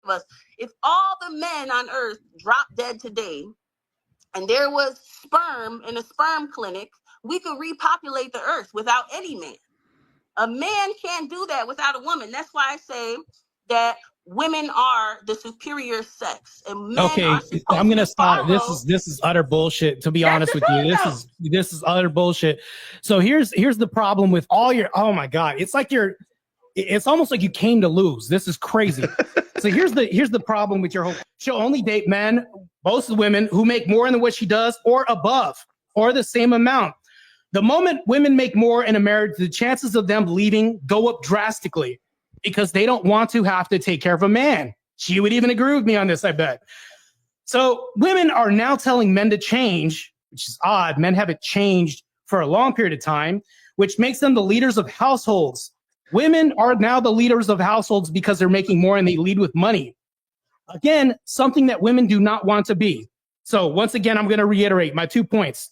of us. If all the men on earth dropped dead today and there was sperm in a sperm clinic, we could repopulate the earth without any man. A man can't do that without a woman. That's why I say that women are the superior sex, and men are supposed I'm gonna to stop. follow. This is utter bullshit. To be honest with you, this is utter bullshit. So here's the problem with all your. Oh my god, it's like it's almost like you came to lose. This is crazy. So here's the problem with your whole. She'll only date men, most women who make more than what she does or above or the same amount. The moment women make more in a marriage, the chances of them leaving go up drastically because they don't want to have to take care of a man. She would even agree with me on this, I bet. So women are now telling men to change, which is odd. Men haven't changed for a long period of time, which makes them the leaders of households. Women are now the leaders of households because they're making more and they lead with money. Again, something that women do not want to be. So once again, I'm going to reiterate my 2 points.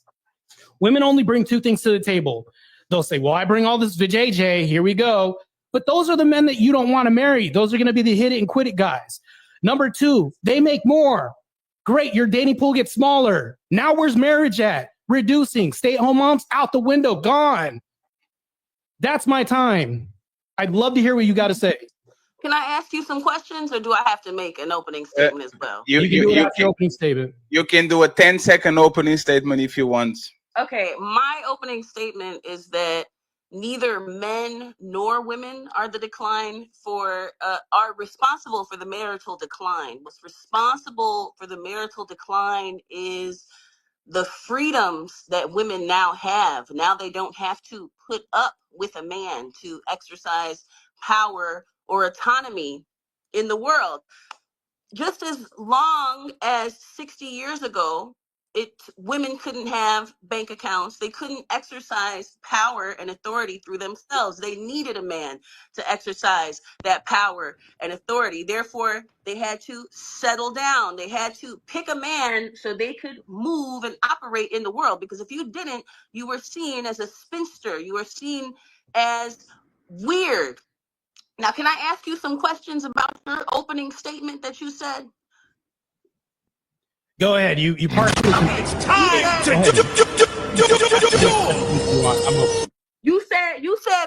Women only bring two things to the table. They'll say, well, I bring all this vajayjay, here we go. But those are the men that you don't want to marry. Those are going to be the hit it and quit it guys. Number two, they make more. Great, your dating pool gets smaller. Now where's marriage at? Reducing. Stay-at-home moms, out the window, gone. That's my time. I'd love to hear what you got to say. Can I ask you some questions, or do I have to make an opening statement as well? You can do an opening statement. You can do a 10-second opening statement if you want. Okay, my opening statement is that neither men nor women are the decline are responsible for the marital decline. What's responsible for the marital decline is the freedoms that women now have. Now they don't have to put up with a man to exercise power or autonomy in the world. Just as long as 60 years ago, women couldn't have bank accounts. They couldn't exercise power and authority through themselves. They needed a man to exercise that power and authority. Therefore, they had to settle down. They had to pick a man so they could move and operate in the world. Because if you didn't, you were seen as a spinster. You were seen as weird. Now, can I ask you some questions about your opening statement that you said? Go ahead. You part. Okay. It's time to You said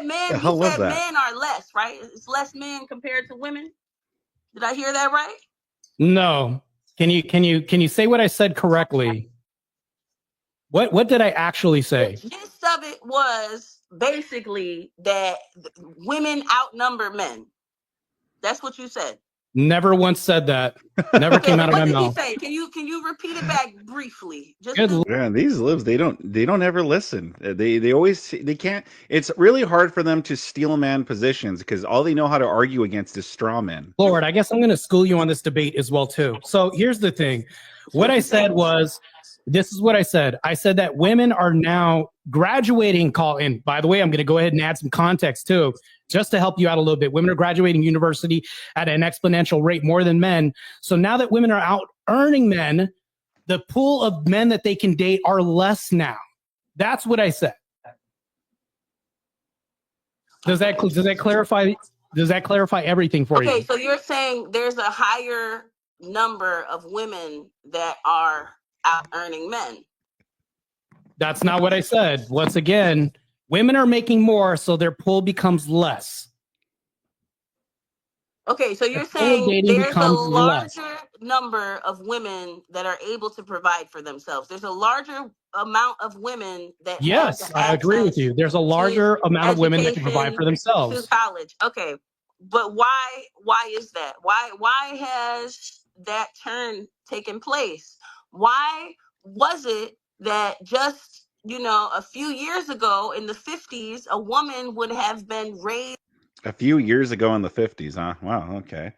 men. You said men are less, right? It's less men compared to women. Did I hear that right? No. Can you say what I said correctly? What did I actually say? The gist of it was basically that women outnumber men. That's what you said. Never once said that. Never came out of my mouth. What did you say? Can you repeat it back briefly? Yeah, these libs, they don't ever listen. They can't. It's really hard for them to steel man positions because all they know how to argue against is straw men. Lord, I guess I'm going to school you on this debate as well too. So here's the thing. What I said was, this is what I said. I said that women are now graduating. And by the way, I'm going to go ahead and add some context too, just to help you out a little bit. Women are graduating university at an exponential rate more than men. So now that women are out earning men, the pool of men that they can date are less now. That's what I said. Does that clarify? Does that clarify everything for you? Okay, so you're saying there's a higher number of women that are out earning men. That's not what I said. Once again, women are making more, so their pool becomes less. Okay, so you're saying there's a larger number of women that are able to provide for themselves. There's a larger amount of women that yes, I agree with you. There's a larger amount of women that can provide for themselves. To college, okay, but why is that? Why has that turn taken place? Why was it that just a few years ago in the 50s, a woman would have been raised? A few years ago in the 50s, huh? Wow, okay.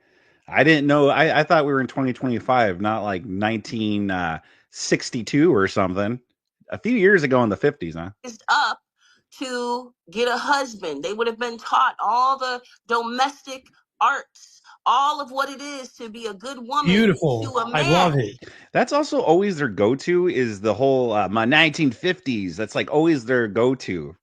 I didn't know. I thought we were in 2025, not like 1962 or something. A few years ago in the 50s, huh? Up to get a husband. They would have been taught all the domestic arts, all of what it is to be a good woman. Beautiful. To a man. I love it. That's also always their go-to is the whole my 1950s. That's like always their go-to.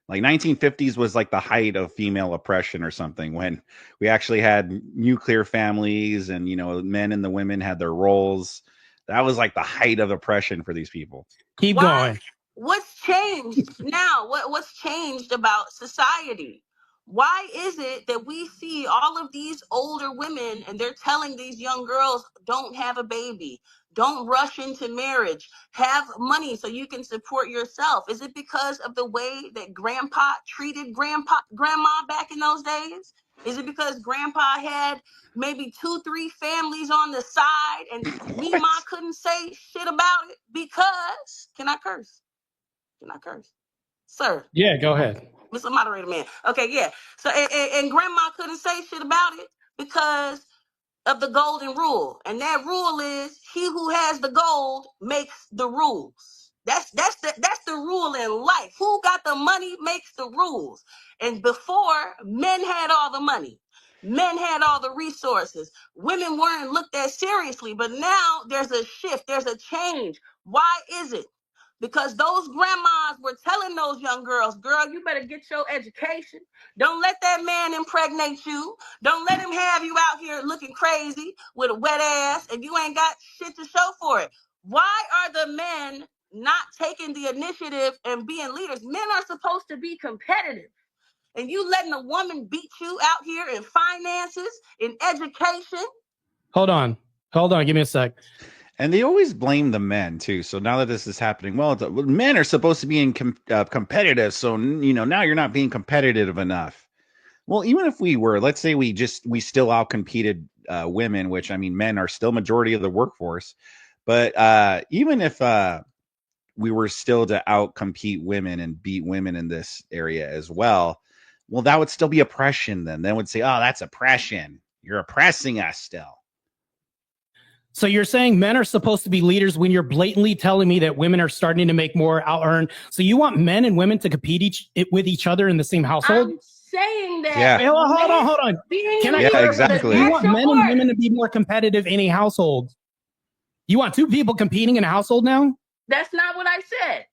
Like 1950s was like the height of female oppression or something, when we actually had nuclear families and, you know, men and the women had their roles. That was like the height of oppression for these people. Keep going. What's changed now? What's changed about society? Why is it that we see all of these older women and they're telling these young girls, don't have a baby, don't rush into marriage, have money so you can support yourself? Is it because of the way that grandpa treated grandma back in those days? Is it because grandpa had maybe 2-3 families on the side and Mima couldn't say shit about it because, can I curse? Can I curse? Sir. Yeah, go ahead. Mr. Moderator Man. Okay, yeah. So, and grandma couldn't say shit about it because of the golden rule. And that rule is he who has the gold makes the rules. That's the rule in life. Who got the money makes the rules. And before, men had all the money. Men had all the resources. Women weren't looked at seriously. But now there's a shift. There's a change. Why is it? Because those grandmas were telling those young girls, girl, you better get your education. Don't let that man impregnate you. Don't let him have you out here looking crazy with a wet ass and you ain't got shit to show for it. Why are the men not taking the initiative and being leaders? Men are supposed to be competitive. And you letting a woman beat you out here in finances, in education. Hold on. Give me a sec. And they always blame the men too. So now that this is happening, well, men are supposed to be competitive. So, you know, now you're not being competitive enough. Well, even if we were, let's say we still outcompeted women, which, I mean, men are still majority of the workforce. But even if we were still to outcompete women and beat women in this area as well, well, that would still be oppression then. They would say, oh, that's oppression. You're oppressing us still. So you're saying men are supposed to be leaders when you're blatantly telling me that women are starting to make more, out earn. So you want men and women to compete with each other in the same household? I'm saying that. Yeah. Wait, hold on. Can I exactly. You want men and women to be more competitive in a household? You want two people competing in a household now? That's not what I said.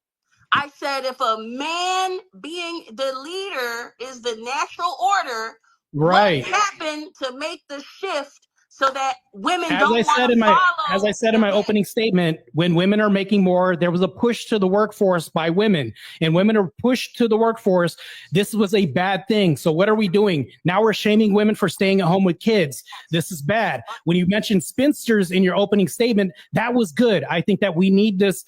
I said if a man being the leader is the natural order, right? What happened to make the shift so that women As don't I said in my opening statement, when women are making more, there was a push to the workforce by women, and women are pushed to the workforce. This was a bad thing. So what are we doing? Now we're shaming women for staying at home with kids. This is bad. When you mentioned spinsters in your opening statement, that was good. I think that we need this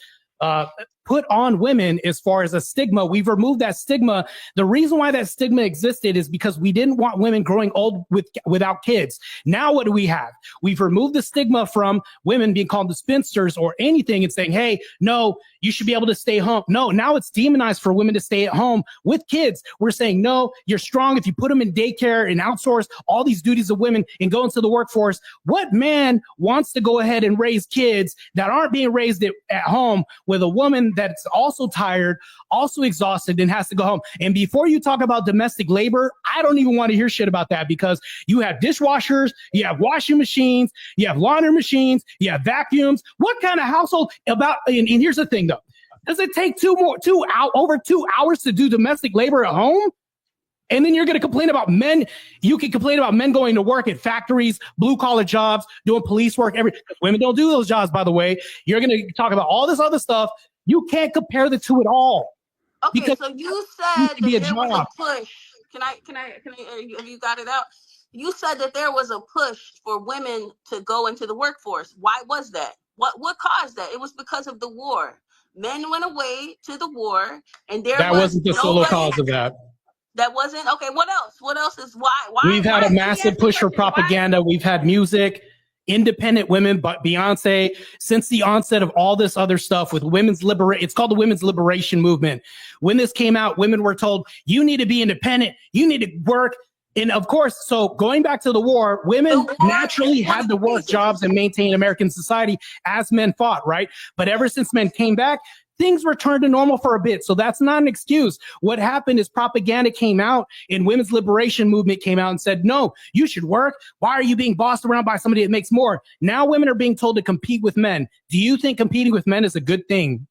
put on women as far as a stigma. We've removed that stigma. The reason why that stigma existed is because we didn't want women growing old without kids. Now what do we have? We've removed the stigma from women being called the spinsters or anything and saying, hey, no, you should be able to stay home. No, now it's demonized for women to stay at home with kids. We're saying, no, you're strong if you put them in daycare and outsource all these duties of women and go into the workforce. What man wants to go ahead and raise kids that aren't being raised at home with a woman that's also tired, also exhausted, and has to go home? And before you talk about domestic labor, I don't even want to hear shit about that, because you have dishwashers, you have washing machines, you have laundry machines, you have vacuums. What kind of household and here's the thing though, does it take over 2 hours to do domestic labor at home? And then you're going to complain about men. You can complain about men going to work at factories, blue collar jobs, doing police work. Women don't do those jobs, by the way. You're going to talk about all this other stuff. You can't compare the two at all. Okay, so you said that there was a push. Have you got it out? You said that there was a push for women to go into the workforce. Why was that? What caused that? It was because of the war. Men went away to the war, and that wasn't the sole cause of that. That wasn't okay. What else? What else is why? We've had a massive push for propaganda. We've had music, independent women, but Beyonce, since the onset of all this other stuff with women's liberation, it's called the women's liberation movement. When this came out, women were told, you need to be independent, you need to work. And of course, so going back to the war, women naturally had to work jobs and maintain American society as men fought, right? But ever since men came back, things returned to normal for a bit. So that's not an excuse. What happened is propaganda came out and women's liberation movement came out and said, no, you should work. Why are you being bossed around by somebody that makes more? Now women are being told to compete with men. Do you think competing with men is a good thing?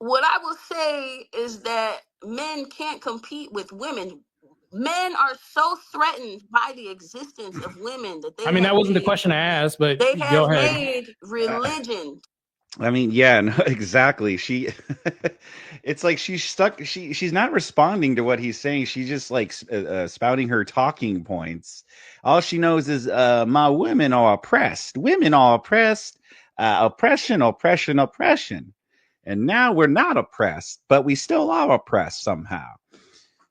What I will say is that men can't compete with women. Men are so threatened by the existence of women that I mean, that wasn't the question I asked, but they go have ahead. made religion. I mean, yeah, no, exactly. She, it's like she's stuck. She's not responding to what he's saying. She's just like spouting her talking points. All she knows is, my women are oppressed. Women are oppressed. Oppression, oppression, oppression. And now we're not oppressed, but we still are oppressed somehow.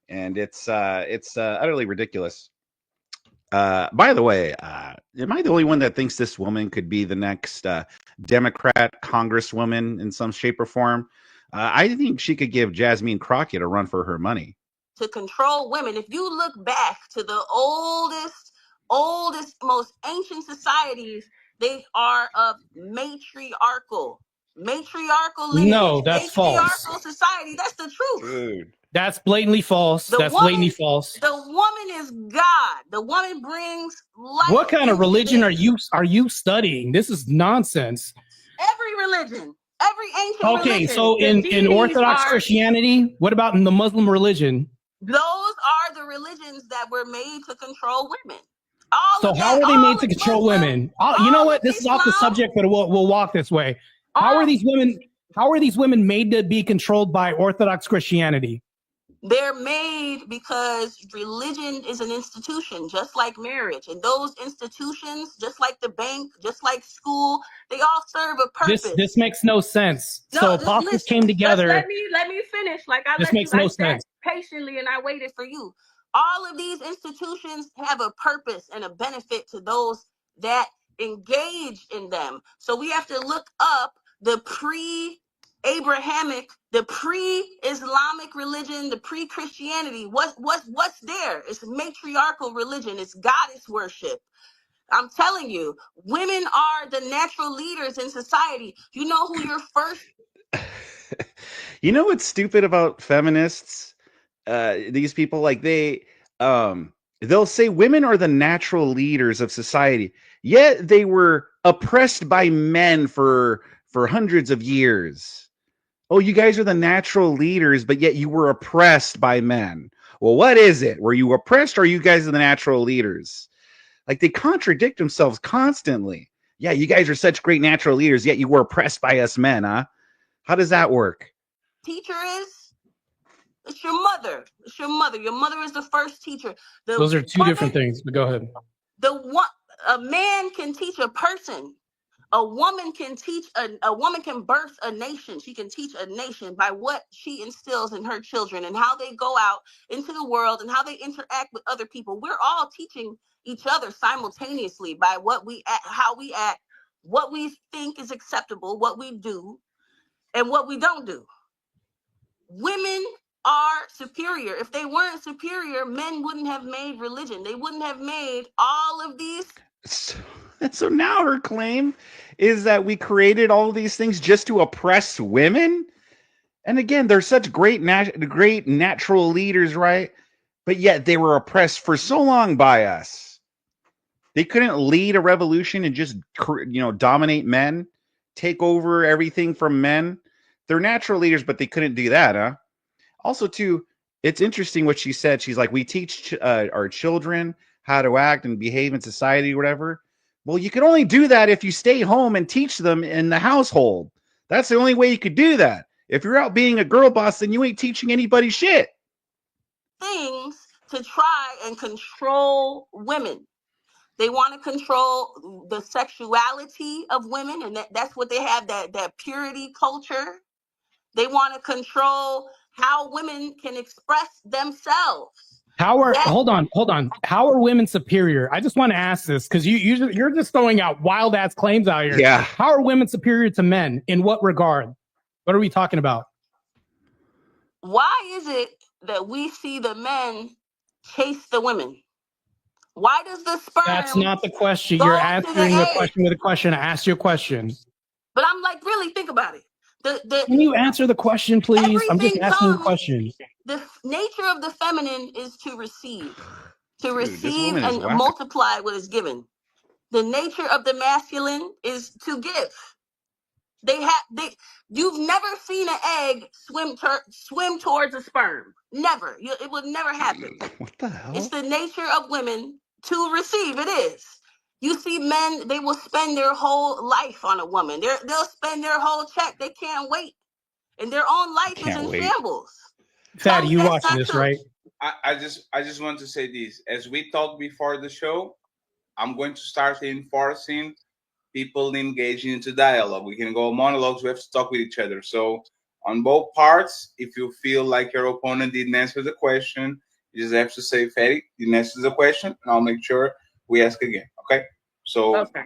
And it's utterly ridiculous. By the way, am I the only one that thinks this woman could be the next Democrat congresswoman in some shape or form? I think she could give Jasmine Crockett a run for her money. To control women. If you look back to the oldest, most ancient societies, they are of matriarchal lineage. No, that's false. Matriarchal society. That's the truth. Dude. That's blatantly false. Blatantly false. The woman is God. The woman brings life. What kind of religion are you studying? This is nonsense. Every religion. Every ancient religion. Okay, so in Orthodox Christianity, what about in the Muslim religion? Those are the religions that were made to control women. So how are they made to control women? You know what? This is off the subject, but we'll walk this way. How are these women made to be controlled by Orthodox Christianity? They're made because religion is an institution, just like marriage. And those institutions, just like the bank, just like school, they all serve a purpose. This makes no sense. No, so apostles came together. Let me finish. Like I this makes no sense. Patiently, and I waited for you. All of these institutions have a purpose and a benefit to those that engage in them. So we have to look up the pre-Abrahamic, the pre-Islamic religion, the pre-Christianity. What's there? It's matriarchal religion. It's goddess worship. I'm telling you, women are the natural leaders in society. You know who your first... You know what's stupid about feminists? These people, like they'll say women are the natural leaders of society, yet they were oppressed by men for hundreds of years. Oh, you guys are the natural leaders, but yet you were oppressed by men. Well, what is it? Were you oppressed, or are you guys are the natural leaders? Like, they contradict themselves constantly. Yeah, you guys are such great natural leaders, yet you were oppressed by us men, huh? How does that work? Teacher is? It's your mother. It's your mother. Your mother is the first teacher. Those are two different things, but go ahead. A man can teach a person. A woman can teach a woman can birth a nation. She can teach a nation by what she instills in her children and how they go out into the world and how they interact with other people. We're all teaching each other simultaneously by what we act, how we act, what we think is acceptable, what we do, and what we don't do. Women are superior. If they weren't superior, men wouldn't have made religion. They wouldn't have made all of these. So now her claim is that we created all of these things just to oppress women. And again, they're such great natural leaders, right? But yet they were oppressed for so long by us. They couldn't lead a revolution and just, dominate men, take over everything from men. They're natural leaders, but they couldn't do that, huh? Also, too, it's interesting what she said. She's like, we teach our children how to act and behave in society or whatever. Well, you can only do that if you stay home and teach them in the household. That's the only way you could do that. If you're out being a girl boss, then you ain't teaching anybody shit. Things to try and control women. They want to control the sexuality of women, and that's what they have, that purity culture. They want to control how women can express themselves. Hold on. How are women superior? I just want to ask this because you're just throwing out wild ass claims out here. Yeah. How are women superior to men? In what regard? What are we talking about? Why is it that we see the men chase the women? Why does the sperm? That's not the question. You're answering the question with a question. I asked you a question. But I'm like, really, think about it. Can you answer the question, please? I'm just asking the question. The nature of the feminine is to receive and multiply what is given. The nature of the masculine is to give. You've never seen an egg swim towards a sperm. Never. It would never happen. What the hell? It's the nature of women to receive. It is. You see men, they will spend their whole life on a woman. They'll spend their whole check. They can't wait. And their own life is in shambles. Fatty, you watching this, right? I just want to say this. As we talked before the show, I'm going to start enforcing people engaging into dialogue. We can go monologues. We have to talk with each other. So on both parts, if you feel like your opponent didn't answer the question, you just have to say, Fatty, didn't answer the question, and I'll make sure we ask again. Okay? So. Okay.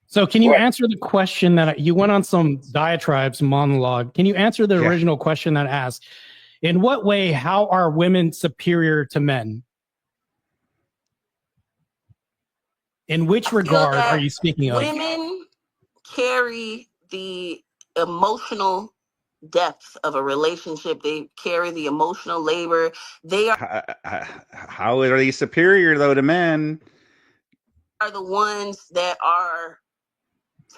So can you answer the question that you went on some diatribes monologue? Can you answer the original question that asked, in what way, how are women superior to men? In which regard are you speaking of? Women carry the emotional depth of a relationship. They carry the emotional labor. They are. How are they superior, though, to men? Are the ones that are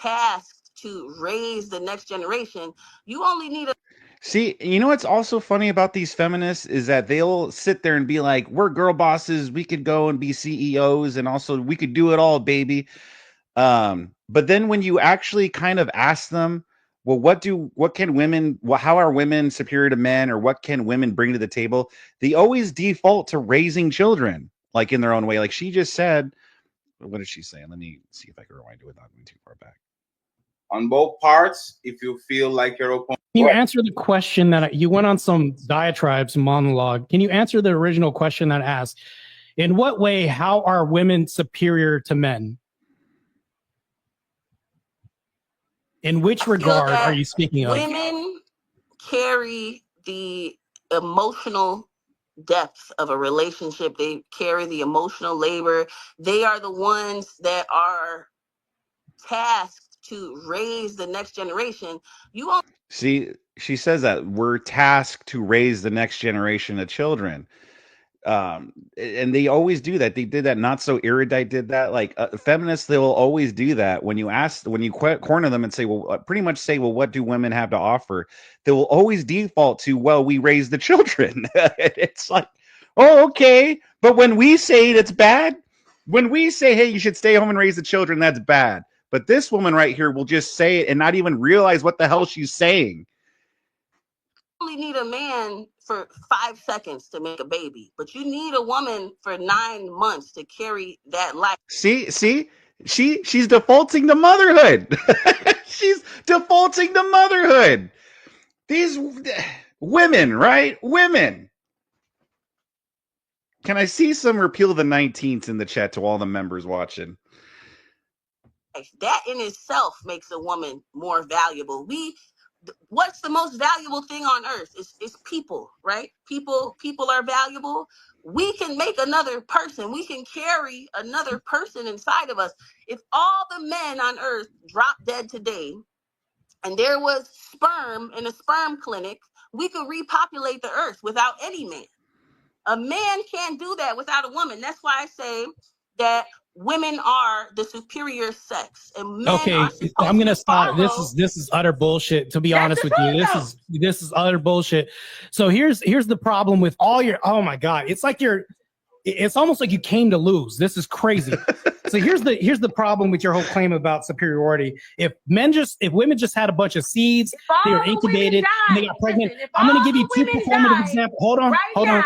tasked to raise the next generation. You only need a. See, you know what's also funny about these feminists is that they'll sit there and be like, we're girl bosses, we could go and be CEOs, and also we could do it all, baby. But then when you actually kind of ask them, well, how are women superior to men, or what can women bring to the table? They always default to raising children, like in their own way. Like she just said, what did she say? Let me see if I can rewind it without going too far back. On both parts, if you feel like your opponent. Can you answer the question that you went on some diatribes monologue? Can you answer the original question that asked, in what way, how are women superior to men? In which regard are you speaking of? Women carry the emotional depth of a relationship. They carry the emotional labor. They are the ones that are tasked to raise the next generation. See, she says that we're tasked to raise the next generation of children. And they always do that. They did that. Not So Erudite did that. Like feminists, they will always do that. When you corner them and say, well, pretty much say, well, what do women have to offer? They will always default to, well, we raise the children. It's like, oh, okay. But when we say it's bad, when we say, hey, you should stay home and raise the children, that's bad. But this woman right here will just say it and not even realize what the hell she's saying. Only need a man for 5 seconds to make a baby, but you need a woman for 9 months to carry that life. See, she's defaulting to motherhood. She's defaulting to motherhood. These women, right? Women. Can I see some repeal the 19th in the chat to all the members watching? That in itself makes a woman more valuable. What's the most valuable thing on earth is people, right? People are valuable. We can make another person. We can carry another person inside of us. If all the men on earth dropped dead today and there was sperm in a sperm clinic, we could repopulate the earth without any man. A man can't do that without a woman. That's why I say that women are the superior sex, and men I'm gonna stop. This is utter bullshit. To be honest with you, this is utter bullshit. So here's the problem with all your. Oh my god, it's almost like you came to lose. This is crazy. So here's the problem with your whole claim about superiority. If women just had a bunch of seeds, they were incubated, and they got pregnant. I'm gonna give you two performative examples. Hold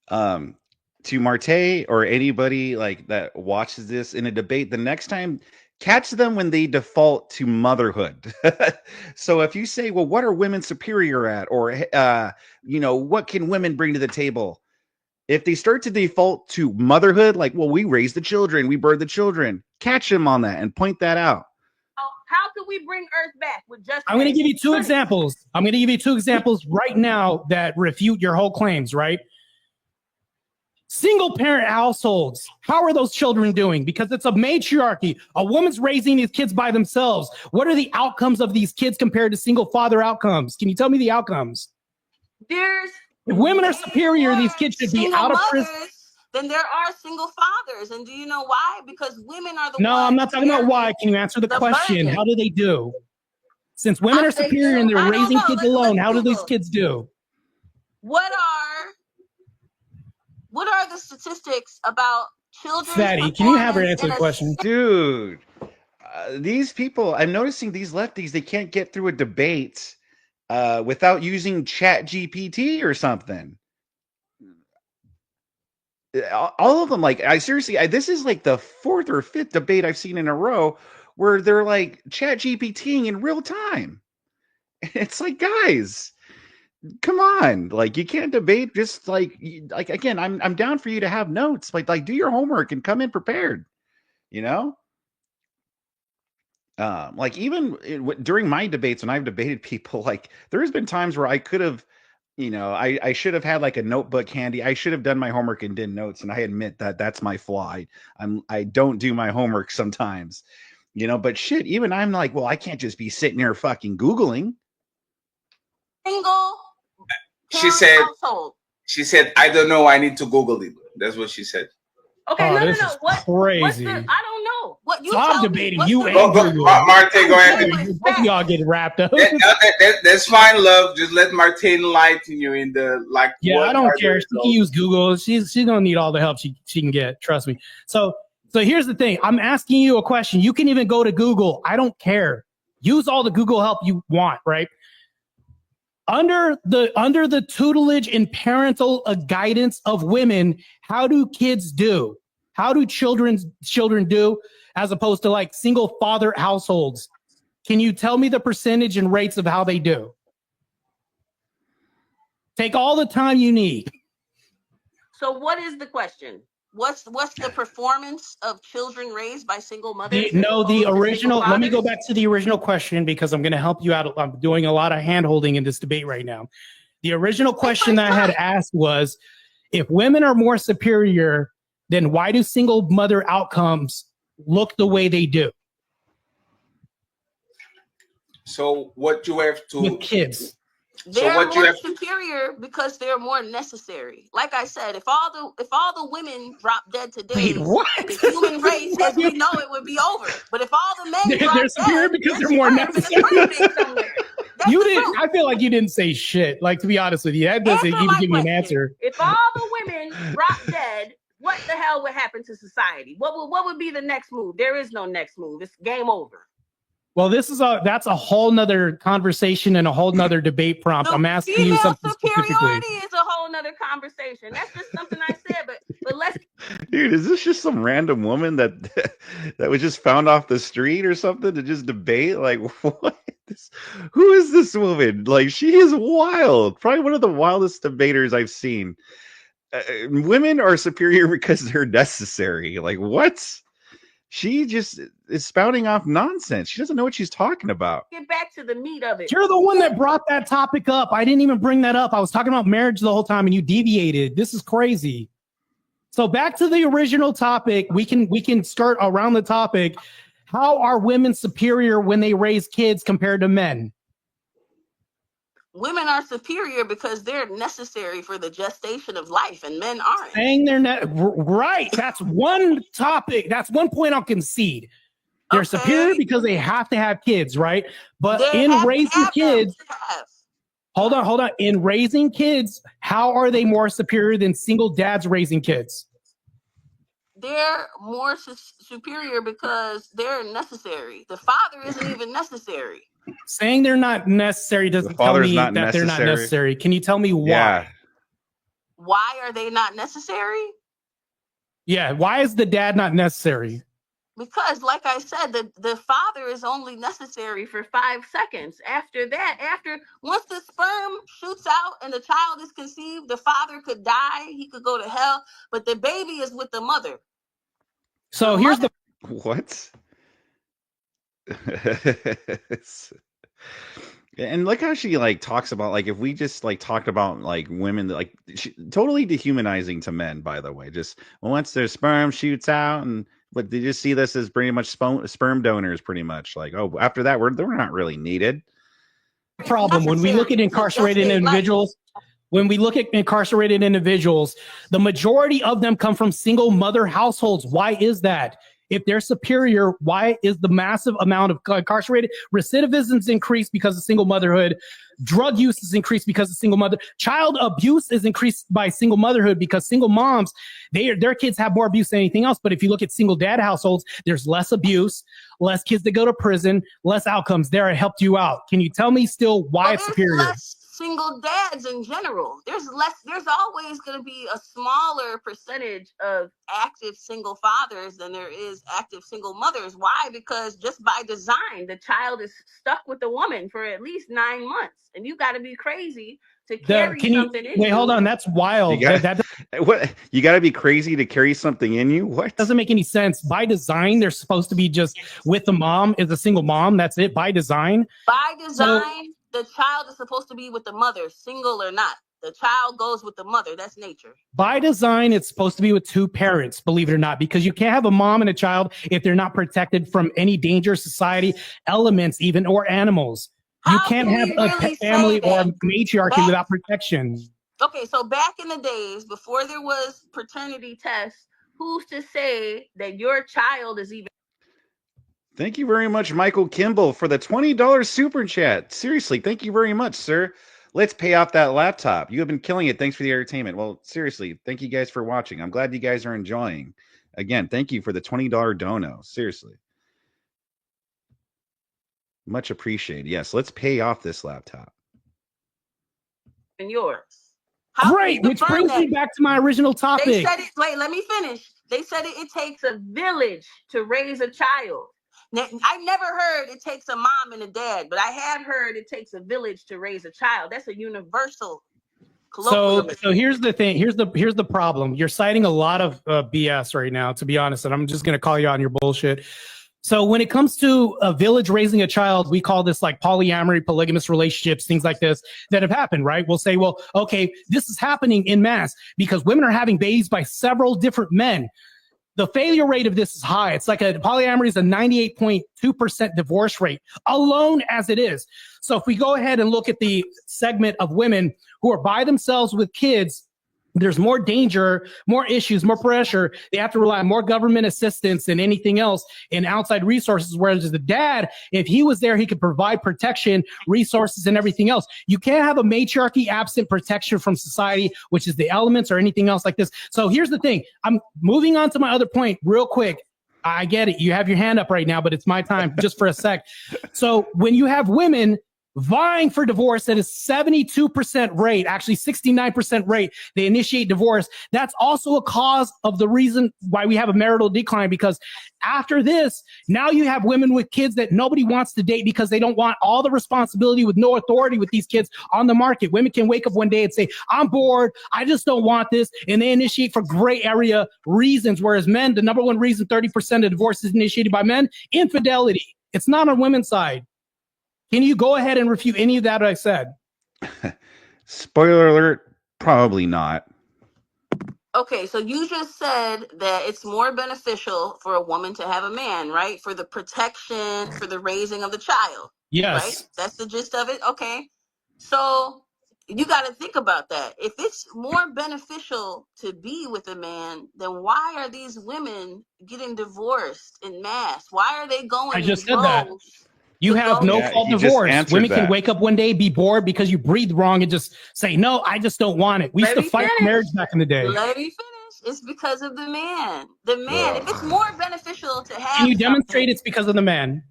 on. To Marte or anybody like that watches this in a debate, the next time, catch them when they default to motherhood. So if you say, well, what are women superior at? Or, what can women bring to the table? If they start to default to motherhood, like, well, we raise the children, we birth the children, catch them on that and point that out. How could we bring Earth back with just? I'm going to give you two examples. I'm going to give you two examples right now that refute your whole claims, right? Single parent households. How are those children doing? Because it's a matriarchy. A woman's raising these kids by themselves. What are the outcomes of these kids compared to single father outcomes? Can you tell me the outcomes? If women are superior, these kids should be out of prison. Then there are single fathers. And do you know why? Because women are the ones. No, I'm not talking about why. Can you answer the question? Burden. How do they do? Since women are They superior do. and they're I don't raising know. kids Let's alone, how do these Google. kids do? What are the statistics about children's Fatty, can you have her performance answer in the a question? Dude, these people, I'm noticing these lefties, they can't get through a debate without using Chat GPT or something. All of them, like, I seriously, this is like the fourth or fifth debate I've seen in a row where they're like Chat GPTing in real time. It's like, guys, come on, like, you can't debate just like again, I'm down for you to have notes, like do your homework and come in prepared, you know. Like even during my debates when I've debated people, like there's been times where I could have, I should have had like a notebook handy. I should have done my homework and did notes, and I admit that that's my flaw. I don't do my homework sometimes, but shit, even I'm like, well, I can't just be sitting here fucking Googling. Single She parent said, household. I don't know. I need to Google it. That's what she said. Okay, Oh, no. this is What's crazy. the? I don't know. What you So I'm tell me? debating What's you the- and Go, Google. Marte, go ahead. Both of y'all get wrapped up. That's fine, love. Just let Martine enlighten you in the like. Yeah, what I don't are the care. She can results. use Google. She's gonna need all the help she can get. Trust me. So here's the thing. I'm asking you a question. You can even go to Google. I don't care. Use all the Google help you want, right? Under the tutelage and parental guidance of women, how do kids do? How do children do as opposed to like single father households? Can you tell me the percentage and rates of how they do? Take all the time you need. So what is the question? What's the performance of children raised by single mothers? The original. Let me go back to the original question because I'm going to help you out. I'm doing a lot of hand holding in this debate right now. The original question that I had asked was, if women are more superior, then why do single mother outcomes look the way they do? So what you have to With kids. They're what you more have- superior because they're more necessary. Like I said, if all the women drop dead today, Wait, what? the human race as we know it would be over. But if all the men drop They're superior dead, because they're more necessary. That's You the didn't. truth. I feel like you didn't say shit. Like, to be honest with you, that doesn't Answer even my give me an question. answer. If all the women drop dead, what the hell would happen to society? What would be the next move? There is no next move. It's game over. Well, that's a whole nother conversation and a whole nother debate prompt. I'm asking you something specifically. Superiority is a whole nother conversation. That's just something I said, but let's. Dude, is this just some random woman that was just found off the street or something to just debate? Like, what? Who is this woman? Like, she is wild. Probably one of the wildest debaters I've seen. Women are superior because they're necessary. Like, what? She just is spouting off nonsense. She doesn't know what she's talking about. Get back to the meat of it. You're the one that brought that topic up. I didn't even bring that up. I was talking about marriage the whole time and you deviated. This is crazy. So back to the original topic. We can skirt around the topic. How are women superior when they raise kids compared to men? Women are superior because they're necessary for the gestation of life, and men aren't. Saying they're not right. That's one topic. That's one point I'll concede. They're superior because they have to have kids, right? But in raising kids, hold on. In raising kids, how are they more superior than single dads raising kids? They're more superior because they're necessary. The father isn't even necessary. Saying they're not necessary doesn't tell me that they're not necessary. Can you tell me why? Yeah. Why are they not necessary? Yeah, why is the dad not necessary? Because, like I said, the father is only necessary for 5 seconds. After that, once the sperm shoots out and the child is conceived, the father could die. He could go to hell, but the baby is with the mother. So here's the what? And look how she like talks about, like, if we just like talked about like women, like totally dehumanizing to men, by the way. Just once their sperm shoots out, and but they just see this as pretty much sperm donors, pretty much like, oh, after that they're not really needed. problem when we look at incarcerated individuals. When we look at incarcerated individuals, the majority of them come from single mother households. Why is that? If they're superior, why is the massive amount of incarcerated recidivism's increased because of single motherhood? Drug use is increased because of single mother. Child abuse is increased by single motherhood because single moms, their kids have more abuse than anything else. But if you look at single dad households, there's less abuse, less kids that go to prison, less outcomes. There, it helped you out. Can you tell me still why it's superior? Less single dads in general. There's always going to be a smaller percentage of active single fathers than there is active single mothers. Why? Because just by design, the child is stuck with the woman for at least 9 months, and you got to be crazy to carry something in you. Wait, hold on. That's wild. What? You got to be crazy to carry something in you? What? Doesn't make any sense. By design, they're supposed to be just with the mom, is a single mom. That's it. By design. By design, the child is supposed to be with the mother, single or not. The child goes with the mother. That's nature. By design, it's supposed to be with two parents, believe it or not, because you can't have a mom and a child if they're not protected from any dangerous society elements, even, or animals. You can't have a family or a matriarchy without protection. Okay, so back in the days, before there was paternity tests, who's to say that your child is even... Thank you very much, Michael Kimball, for the $20 super chat. Seriously, thank you very much, sir. Let's pay off that laptop. You have been killing it. Thanks for the entertainment. Well, seriously, thank you guys for watching. I'm glad you guys are enjoying. Again, thank you for the $20 dono. Seriously. Much appreciated. Yes, let's pay off this laptop. And yours. Great, which brings me back to my original topic. They said it, wait, let me finish. They said it takes a village to raise a child. Now, I never heard it takes a mom and a dad, but I have heard it takes a village to raise a child. That's a universal. So here's the thing. Here's the problem. You're citing a lot of BS right now, to be honest, and I'm just gonna call you out on your bullshit. So when it comes to a village raising a child, we call this like polyamory, polygamous relationships, things like this that have happened, right? We'll say, well, okay, this is happening in mass because women are having babies by several different men. The failure rate of this is high. It's like polyamory is a 98.2% divorce rate alone as it is. So if we go ahead and look at the segment of women who are by themselves with kids, there's more danger, more issues, more pressure. They have to rely on more government assistance than anything else and outside resources. Whereas the dad, if he was there, he could provide protection, resources, and everything else. You can't have a matriarchy absent protection from society, which is the elements or anything else like this. So here's the thing. I'm moving on to my other point real quick. I get it. You have your hand up right now, but it's my time just for a sec. So when you have women vying for divorce at a 72% rate, actually 69% rate, they initiate divorce. That's also a cause of the reason why we have a marital decline, because after this, now you have women with kids that nobody wants to date because they don't want all the responsibility with no authority with these kids on the market. Women can wake up one day and say, I'm bored, I just don't want this, and they initiate for gray area reasons, whereas men, the number one reason 30% of divorce is initiated by men, infidelity. It's not on women's side. Can you go ahead and refute any of that I said? Spoiler alert, probably not. Okay, so you just said that it's more beneficial for a woman to have a man, right? For the protection, for the raising of the child. Yes. Right? That's the gist of it? Okay. So you got to think about that. If it's more beneficial to be with a man, then why are these women getting divorced in mass? Why are they going I just said that. You have no fault divorce. Women can wake up one day, be bored because you breathed wrong and just say, no, I just don't want it. We used to fight for marriage back in the day. Let me finish. It's because of the man. The man, if it's more beneficial to have... Can you demonstrate it's because of the man?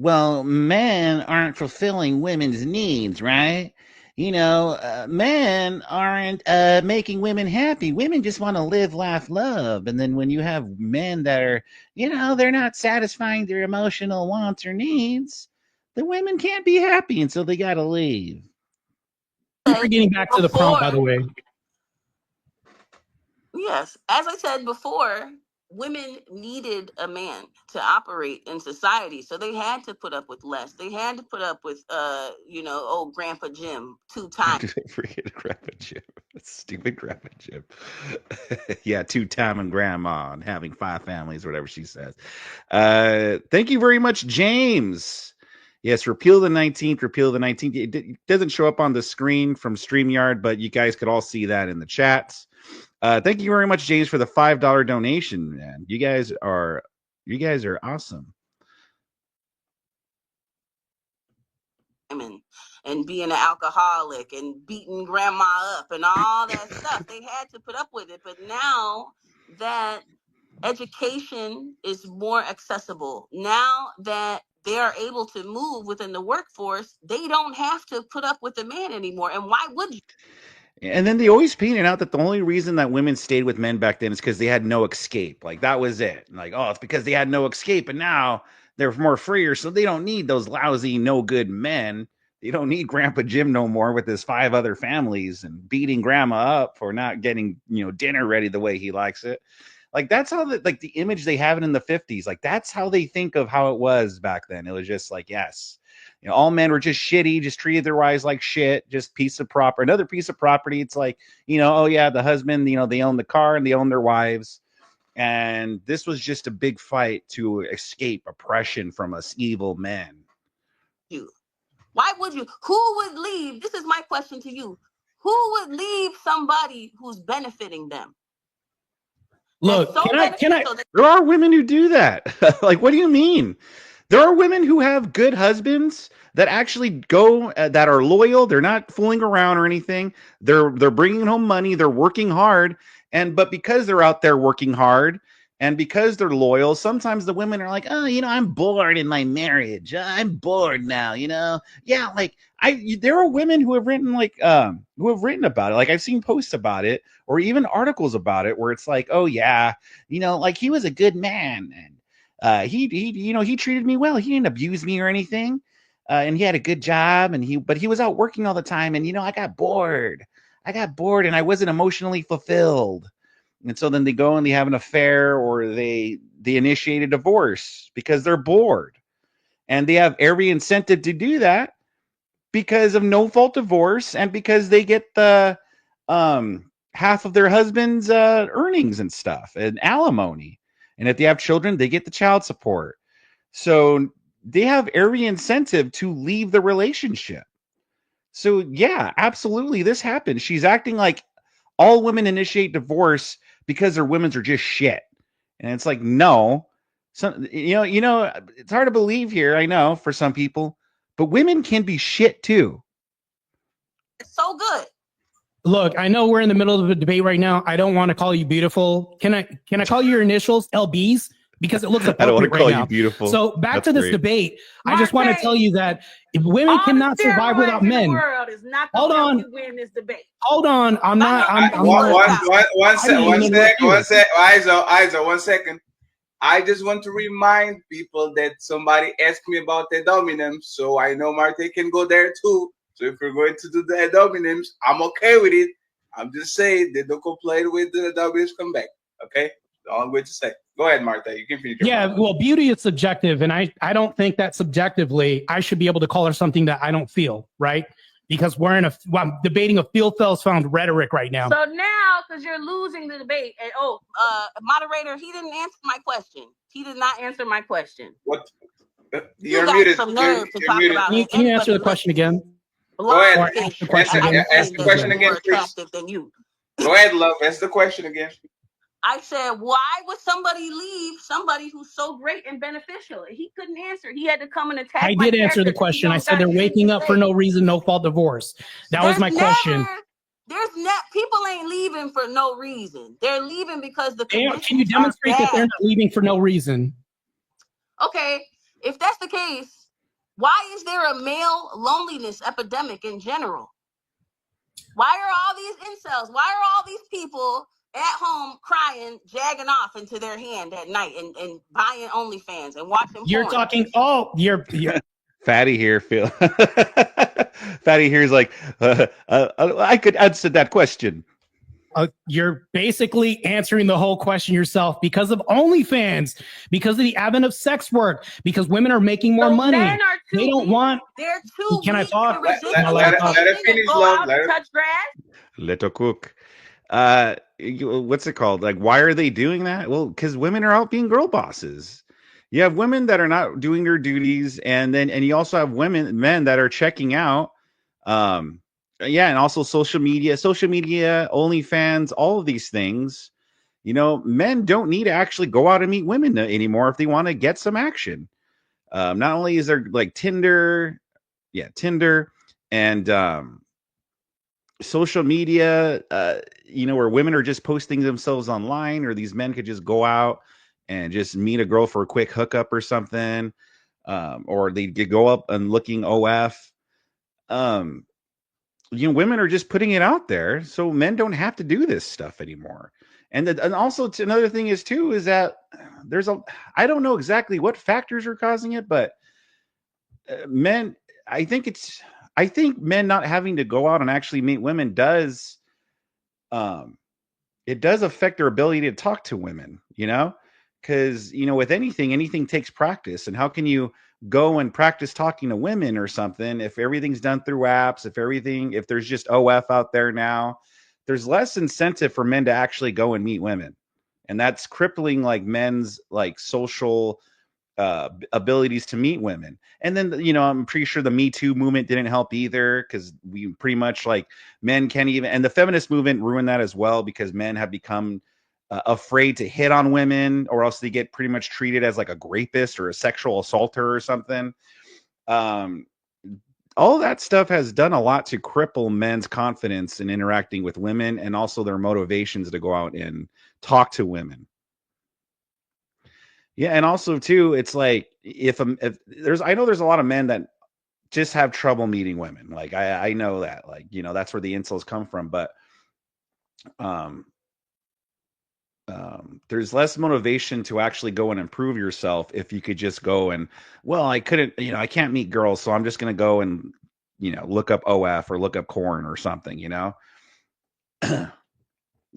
Well, men aren't fulfilling women's needs, right? You know, men aren't making women happy. Women just want to live, laugh, love. And then when you have men that are, you know, they're not satisfying their emotional wants or needs, the women can't be happy, and so they got to leave. We're getting back to the prompt, by the way. Yes. As I said before, women needed a man to operate in society, so they had to put up with less. They had to put up with you know, old Grandpa Jim 2 times. Forget Grandpa Jim. Stupid Grandpa Jim. Yeah, 2-time and grandma and having 5 families, whatever she says. Thank you very much, James. Yes, repeal the 19th, repeal the 19th. It doesn't show up on the screen from StreamYard, but you guys could all see that in the chat. Thank you very much, James, for the $5 donation, man. You guys are awesome. And being an alcoholic and beating grandma up and all that stuff. They had to put up with it. But now that education is more accessible, now that they are able to move within the workforce, they don't have to put up with the man anymore. And why would you? And then they always painted out that the only reason that women stayed with men back then is because they had no escape. Like that was it. Like, oh, it's because they had no escape, and now they're more freer, so they don't need those lousy, no good men. They don't need Grandpa Jim no more with his 5 other families and beating grandma up for not getting, dinner ready the way he likes it. Like that's how the image they have it in the 50s. Like that's how they think of how it was back then. It was just like, yes, all men were just shitty, just treated their wives like shit, just another piece of property. It's like, oh yeah, the husband, they own the car and they own their wives. And this was just a big fight to escape oppression from us evil men. Why would you? Who would leave? This is my question to you. Who would leave somebody who's benefiting them? Look, so can I? There are women who do that. Like, what do you mean? There are women who have good husbands that actually go, that are loyal. They're not fooling around or anything. They're bringing home money. They're working hard. But because they're out there working hard and because they're loyal, sometimes the women are like, oh, I'm bored in my marriage. I'm bored now, Yeah, like there are women who have written about it. Like I've seen posts about it or even articles about it where it's like, oh yeah, like he was a good man and he treated me well. He didn't abuse me or anything. And he had a good job but he was out working all the time. And, I got bored and I wasn't emotionally fulfilled. And so then they go and they have an affair or they initiate a divorce because they're bored. And they have every incentive to do that because of no fault divorce and because they get the half of their husband's earnings and stuff and alimony. And if they have children, they get the child support. So they have every incentive to leave the relationship. So yeah, absolutely, this happens. She's acting like all women initiate divorce because their women's are just shit. And it's like, no. It's hard to believe here, I know, for some people, but women can be shit too. It's so good. Look, I know we're in the middle of a debate right now. I don't want to call you beautiful. Can I call you your initials, LBs? Because it looks appropriate. I don't want to call right now. you beautiful. So back That's to this great. debate. I just want to tell you that if women cannot survive without men. Hold on. Win this debate. Hold on. I'm not. One sec. One second. I just want to remind people that somebody asked me about the dominums, so I know Marte can go there too. So if we're going to do the dominums, I'm okay with it. I'm just saying they don't complain with the dominums come back. Okay? All I'm going to say. Go ahead, Martha. You can finish. Yeah, well, beauty is subjective, and I don't think that subjectively I should be able to call her something that I don't feel, right? Because I'm debating a feel fells found rhetoric right now. So now, because you're losing the debate, and moderator, he didn't answer my question. He did not answer my question. What? You're muted. Some nerve to talk about it. Can you answer the question again? Go ahead. Ask the question again. Ask the question again, please. Than you. Go ahead, love. Ask the question again. I said, why would somebody leave somebody who's so great and beneficial? He couldn't answer. He had to come and attack. I did answer the question. I said they're waking up for no reason, no fault divorce. That was my question. People ain't leaving for no reason. They're leaving because the conditions Can you demonstrate that they're not leaving for no reason? Okay, if that's the case, why is there a male loneliness epidemic in general? Why are all these incels? Why are all these people at home crying, jagging off into their hand at night and buying OnlyFans and watching You're porn? talking, you're Fatty here, Phil. Fatty here is like, I could answer that question. You're basically answering the whole question yourself because of OnlyFans, because of the advent of sex work, because women are making more money. They don't want. They're too. Can I talk? Let it finish, love. Let her cook. What's it called? Like, why are they doing that? Well, because women are out being girl bosses. You have women that are not doing their duties, and you also have men that are checking out, Yeah, and also social media, OnlyFans, all of these things. You know, men don't need to actually go out and meet women anymore if they want to get some action. Not only is there like Tinder, and social media, you know, where women are just posting themselves online, or these men could just go out and just meet a girl for a quick hookup or something, or they could go up and looking OF. You know, women are just putting it out there, so men don't have to do this stuff anymore. And also another thing is too is that I don't know exactly what factors are causing it, but men, I think men not having to go out and actually meet women does it does affect their ability to talk to women, you know, because, you know, with anything takes practice. And how can you go and practice talking to women or something if everything's done through apps, if there's just OF out there now? There's less incentive for men to actually go and meet women, and that's crippling like men's like social abilities to meet women. And then, you know, I'm pretty sure the Me Too movement didn't help either, because we pretty much like men can't even, and the feminist movement ruined that as well, because men have become afraid to hit on women, or else they get pretty much treated as like a rapist or a sexual assaulter or something. All that stuff has done a lot to cripple men's confidence in interacting with women, and also their motivations to go out and talk to women. Yeah, and also too, it's like if I know there's a lot of men that just have trouble meeting women. Like I know that, like, you know, that's where the insults come from. But there's less motivation to actually go and improve yourself if you could just go and, well, I can't meet girls, so I'm just gonna go and, you know, look up OF or look up corn or something. You know,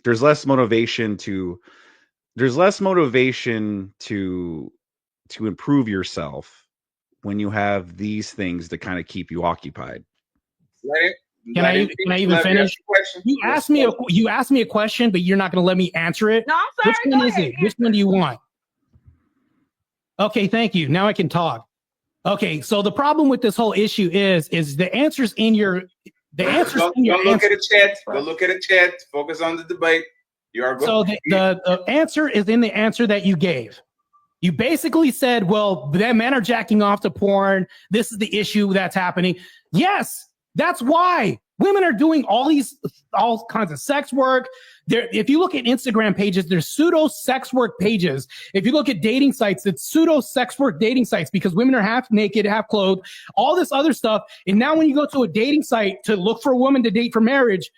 there's less motivation to improve yourself when you have these things to kind of keep you occupied. Can I even finish? You asked me a question, but you're not going to let me answer it. No, I'm sorry. Which one is it? Which one do you want? Okay, thank you. Now I can talk. Okay, so the problem with this whole issue is the answers in your Don't look at the chat. Don't look at the chat. Focus on the debate. You are so the answer is in the answer that you gave. You basically said, well, that men are jacking off to porn. This is the issue that's happening. Yes, that's why women are doing all kinds of sex work. If you look at Instagram pages, there's pseudo sex work pages. If you look at dating sites, it's pseudo sex work dating sites, because women are half naked, half clothed, all this other stuff. And now when you go to a dating site to look for a woman to date for marriage,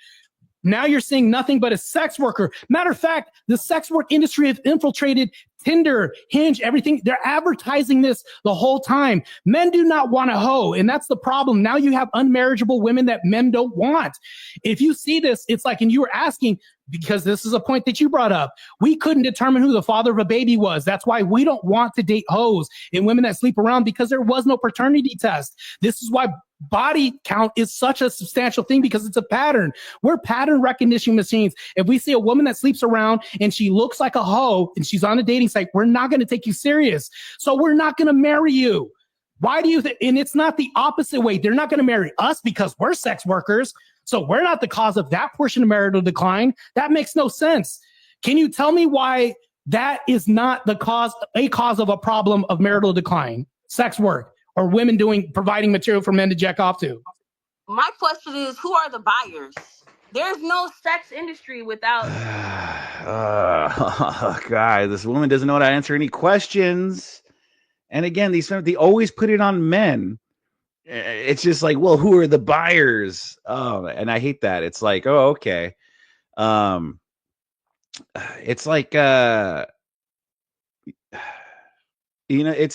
now you're seeing nothing but a sex worker. Matter of fact, the sex work industry has infiltrated Tinder, Hinge, everything. They're advertising this the whole time. Men do not want a hoe, and that's the problem. Now you have unmarriageable women that men don't want. If you see this, it's like, and you were asking, because this is a point that you brought up, we couldn't determine who the father of a baby was. That's why we don't want to date hoes and women that sleep around, because there was no paternity test. This is why body count is such a substantial thing, because it's a pattern. We're pattern recognition machines. If we see a woman that sleeps around and she looks like a hoe and she's on a dating site, we're not going to take you serious. So we're not going to marry you. Why do you think? And it's not the opposite way. They're not going to marry us because we're sex workers. So we're not the cause of that portion of marital decline. That makes no sense. Can you tell me why that is not a cause of a problem of marital decline? Sex work, or women providing material for men to jack off to? My question is, who are the buyers? There's no sex industry without. God, this woman doesn't know how to answer any questions. And again, they always put it on men. It's just like, well, who are the buyers? Oh, and I hate that. It's like, oh, okay. It's like, you know,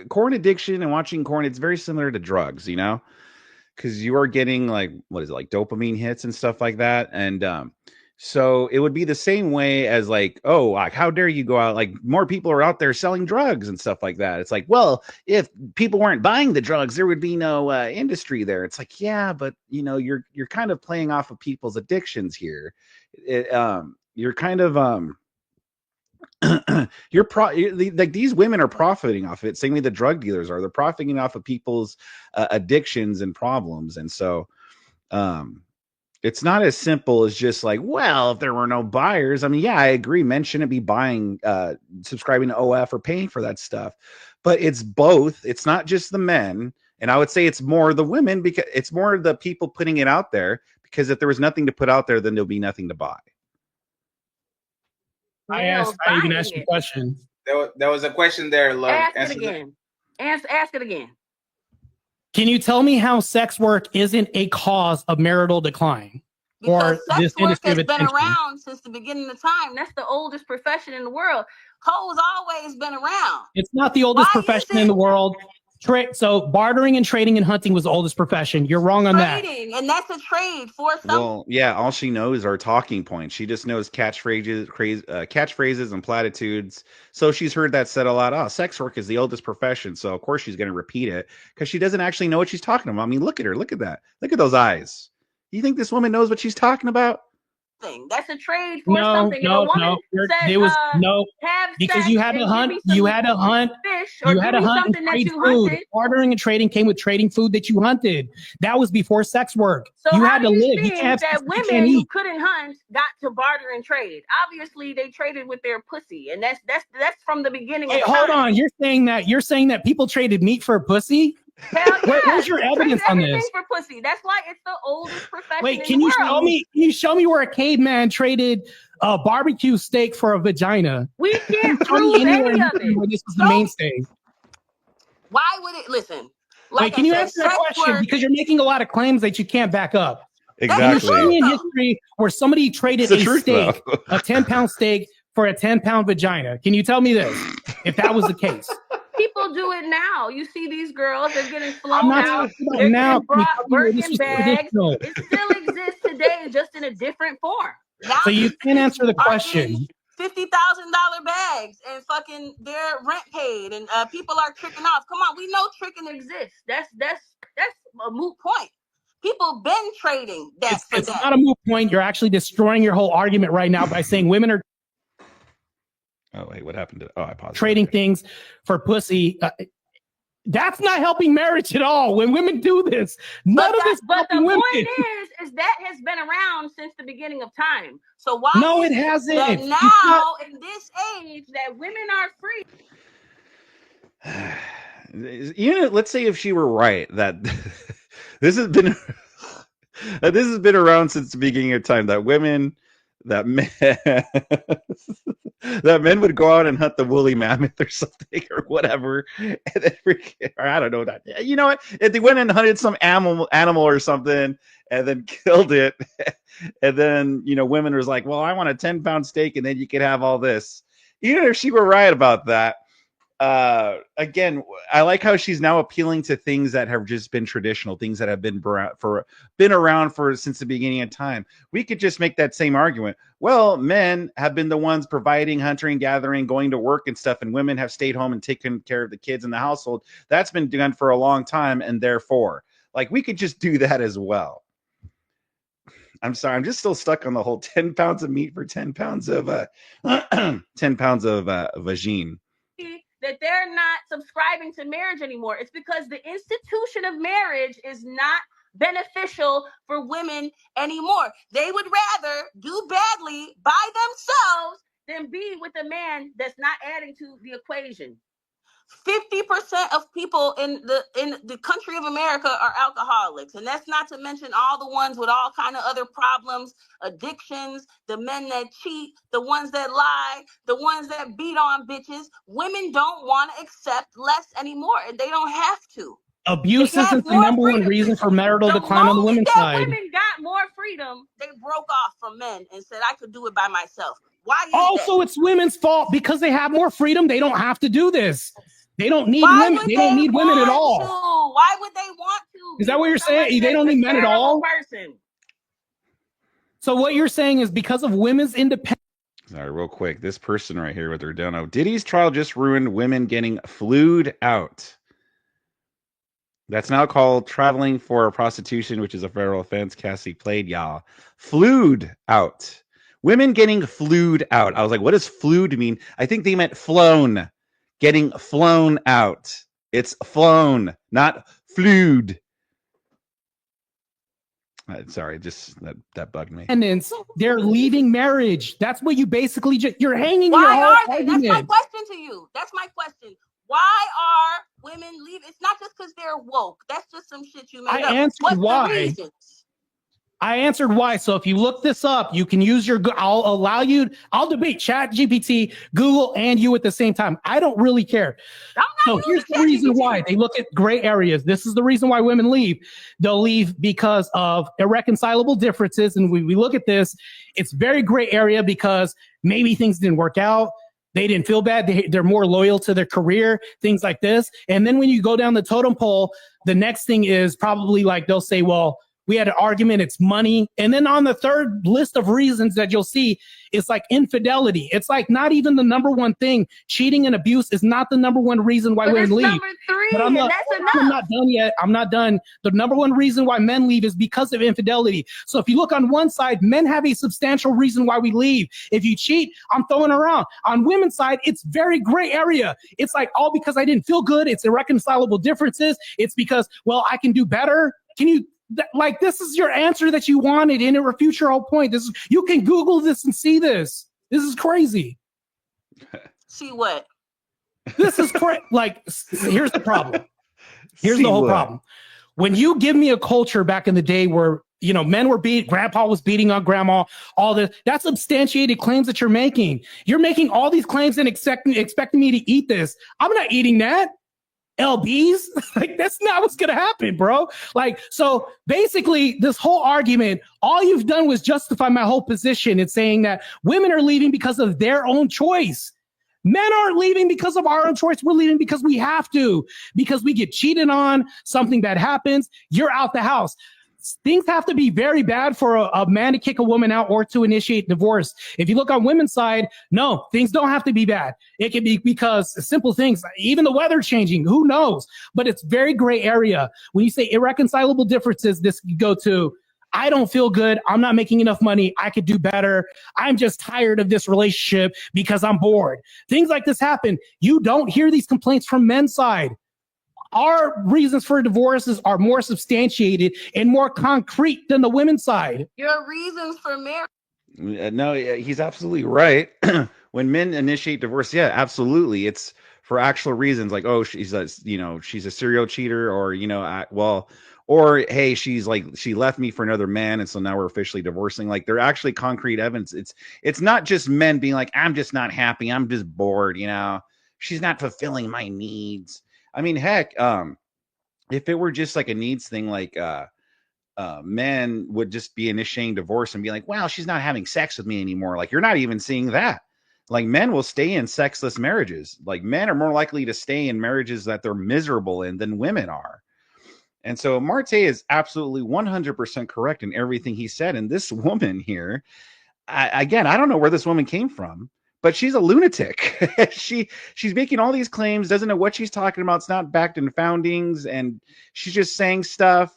corn addiction and watching corn, it's very similar to drugs, you know, because you are getting like, what is it, like dopamine hits and stuff like that. And so it would be the same way as like, oh, like, how dare you go out? Like, more people are out there selling drugs and stuff like that. It's like, well, if people weren't buying the drugs, there would be no industry there. It's like, yeah, but you know, you're kind of playing off of people's addictions here. You're kind of like, these women are profiting off of it. Same way the drug dealers are. They're profiting off of people's addictions and problems. And so It's not as simple as just like, well, if there were no buyers. I mean, yeah, I agree. Men shouldn't be buying, subscribing to OF or paying for that stuff. But it's both. It's not just the men. And I would say it's more the women, because it's more the people putting it out there. Because if there was nothing to put out there, then there'll be nothing to buy. I even asked you a question. There was a question there. Love. Ask it again. Ask it again. Can you tell me how sex work isn't a cause of marital decline? Because Or this sex work industry has of been attention? around since the beginning of time. That's the oldest profession in the world. Hoes always been around. It's not the oldest Why is profession it- in the world. So bartering and trading and hunting was the oldest profession. You're wrong on that. Trading, and that's a trade for something. Well, yeah, all she knows are talking points. She just knows catchphrases and platitudes. So she's heard that said a lot. Oh, sex work is the oldest profession. So of course she's going to repeat it because she doesn't actually know what she's talking about. I mean, look at her. Look at that. Look at those eyes. You think this woman knows what she's talking about? That's a trade for something. No. Says, There was no, have because sex you had to and hunt. give me You some had to hunt. fish, or You had to give me hunt and something that trade you food. hunted. Bartering and trading came with trading food that you hunted. That was before sex work. So you how had to do you live. You think can't have that sex, you women can't who eat. couldn't hunt got to barter and trade? Obviously, they traded with their pussy, and that's from the beginning. Wait, of time. hold on. You're saying that people traded meat for pussy? Hell yeah. Where's your evidence on everything this? for pussy. That's why it's the oldest profession Wait, in can the you world. show me? Can you show me where a caveman traded a barbecue steak for a vagina? We can't Show me prove anywhere any in of history it. where this was the mainstay. Why would it? Listen. Wait, can you answer that question? Because you're making a lot of claims that you can't back up. Can you show me in history where somebody traded a steak, a 10-pound steak, for a 10-pound vagina? Can you tell me this? If that was the case. People do it now. You see these girls, they're getting I'm flown not out. talking about They're now. getting brought Can you tell me where this Birkin was bags. traditional? It still exists today, just in a different form. Now So you can't answer the are question. $50,000 bags, and fucking their rent paid, and people are tricking off. Come on, we know tricking exists. That's a moot point. People been trading that for It's that. not a moot point. You're actually destroying your whole argument right now by saying women are Oh, wait, what happened to? Oh, I paused. trading things for pussy. That's not helping marriage at all. When women do this, none of this. But the helping women. point is that has been around since the beginning of time. So why? No, is it hasn't. That now in this age that women are free. Let's say if she were right that this has been around since the beginning of time, that men would go out and hunt the woolly mammoth or something or whatever, and then or I don't know that. You know what? If they went and hunted some animal or something and then killed it, and then women was like, well, I want a 10-pound steak, and then you could have all this. Even if she were right about that. Again, I like how she's now appealing to things that have just been traditional, things that have been around for since the beginning of time. We could just make that same argument. Well, men have been the ones providing, hunting, gathering, going to work and stuff, and women have stayed home and taken care of the kids in the household. That's been done for a long time, and therefore, like, we could just do that as well. I'm sorry, I'm just still stuck on the whole 10 pounds of meat for 10 pounds of 10 pounds of vagine. That they're not subscribing to marriage anymore. It's because the institution of marriage is not beneficial for women anymore. They would rather do badly by themselves than be with a man that's not adding to the equation. 50% of people in the country of America are alcoholics, and that's not to mention all the ones with all kind of other problems, addictions, the men that cheat, the ones that lie, the ones that beat on bitches. Women don't want to accept less anymore, and they don't have to. Abuse isn't the number one reason for marital decline on the women's side. Women got more freedom, they broke off from men and said, I could do it by myself. Why is also, it's women's fault because they have more freedom. They don't have to do this. They don't need women. They don't need women at all. Why would they want to? Is that what you're saying? They don't need men at all? So what you're saying is because of women's independence. All right, real quick. This person right here with their dono. Diddy's trial just ruined women getting flued out. That's now called traveling for prostitution, which is a federal offense. Cassie played y'all. Flued out. Women getting flued out. I was like, what does flued mean? I think they meant flown. Getting flown out. It's flown, not flued. Sorry, just that bugged me. They're leaving marriage. That's what you basically you're hanging Why your whole are they? argument. That's my question to you. That's my question. Why are women leaving? It's not just because they're woke. That's just some shit you made up. Answered What's why. the reasons? I answered why. So if you look this up, you can use your, I'll allow you, I'll debate Chat GPT, Google, and you at the same time. I don't really care. So here's the reason why. They look at gray areas. This is the reason why women leave. They'll leave because of irreconcilable differences. And we look at this, it's very gray area because maybe things didn't work out. They didn't feel bad. They're more loyal to their career, things like this. And then when you go down the totem pole, the next thing is probably like, they'll say, well, we had an argument, it's money. And then on the third list of reasons that you'll see, it's like infidelity. It's like not even the number one thing. Cheating and abuse is not the number one reason why women leave. Number three, but I'm not done yet. I'm not done. The number one reason why men leave is because of infidelity. So if you look on one side, men have a substantial reason why we leave. If you cheat, I'm throwing around. On women's side, it's very gray area. It's like all because I didn't feel good. It's irreconcilable differences. It's because, well, I can do better. Can you... Like, this is your answer that you wanted, and it refutes your whole point. This is, you can Google this and see this. This is crazy. See what? This is crazy. Like, here's the problem. Here's the whole problem. When you give me a culture back in the day where, you know, men were grandpa was beating on grandma, all this, that's substantiated claims that you're making. You're making all these claims and expecting me to eat this. I'm not eating that. LBs, like that's not what's gonna happen, bro. Like, so basically this whole argument, all you've done was justify my whole position in saying that women are leaving because of their own choice. Men aren't leaving because of our own choice. We're leaving because we have to, because we get cheated on, something bad happens, you're out the house. Things have to be very bad for a man to kick a woman out or to initiate divorce. If you look on women's side, no, things don't have to be bad. It can be because simple things, even the weather changing, who knows? But it's very gray area. When you say irreconcilable differences, this could go to, I don't feel good. I'm not making enough money. I could do better. I'm just tired of this relationship because I'm bored. Things like this happen. You don't hear these complaints from men's side. Our reasons for divorces are more substantiated and more concrete than the women's side. Your reasons for marriage. No, he's absolutely right. When men initiate divorce, yeah, absolutely. It's for actual reasons like, oh, she's a serial cheater, or, or hey, she's like, she left me for another man, and so now we're officially divorcing. Like, they're actually concrete evidence. It's not just men being like, I'm just not happy. I'm just bored. She's not fulfilling my needs. I mean, heck, if it were just like a needs thing, like men would just be initiating divorce and be like, wow, she's not having sex with me anymore. Like, you're not even seeing that. Like, men will stay in sexless marriages. Like, men are more likely to stay in marriages that they're miserable in than women are. And so Marte is absolutely 100% correct in everything he said. And this woman here, I don't know where this woman came from, but she's a lunatic. She's making all these claims, doesn't know what she's talking about. It's not backed in foundings, and she's just saying stuff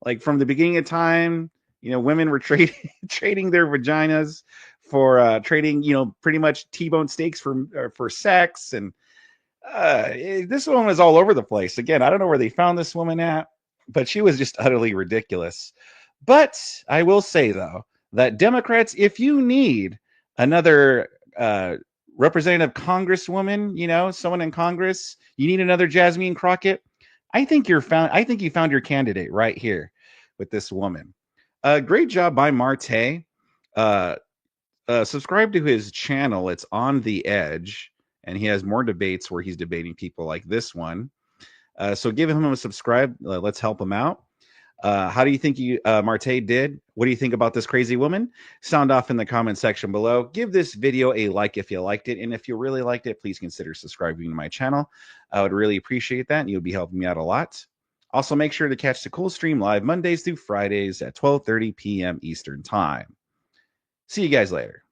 like from the beginning of time. Women were trading their vaginas for trading, pretty much T-bone steaks for sex, and this woman was all over the place. Again, I don't know where they found this woman at, but she was just utterly ridiculous. But I will say though that Democrats, if you need another representative congresswoman, someone in Congress, you need another Jasmine Crockett, I think you found your candidate right here with this woman. Great job by Marte. Subscribe to his channel. It's On the Edge, and he has more debates where he's debating people like this one. So give him a subscribe. Let's help him out. How do you think Marte did? What do you think about this crazy woman? Sound off in the comment section below. Give this video a like if you liked it. And if you really liked it, please consider subscribing to my channel. I would really appreciate that, and you'll be helping me out a lot. Also, make sure to catch the Cool Stream live Mondays through Fridays at 12:30 p.m. Eastern Time. See you guys later.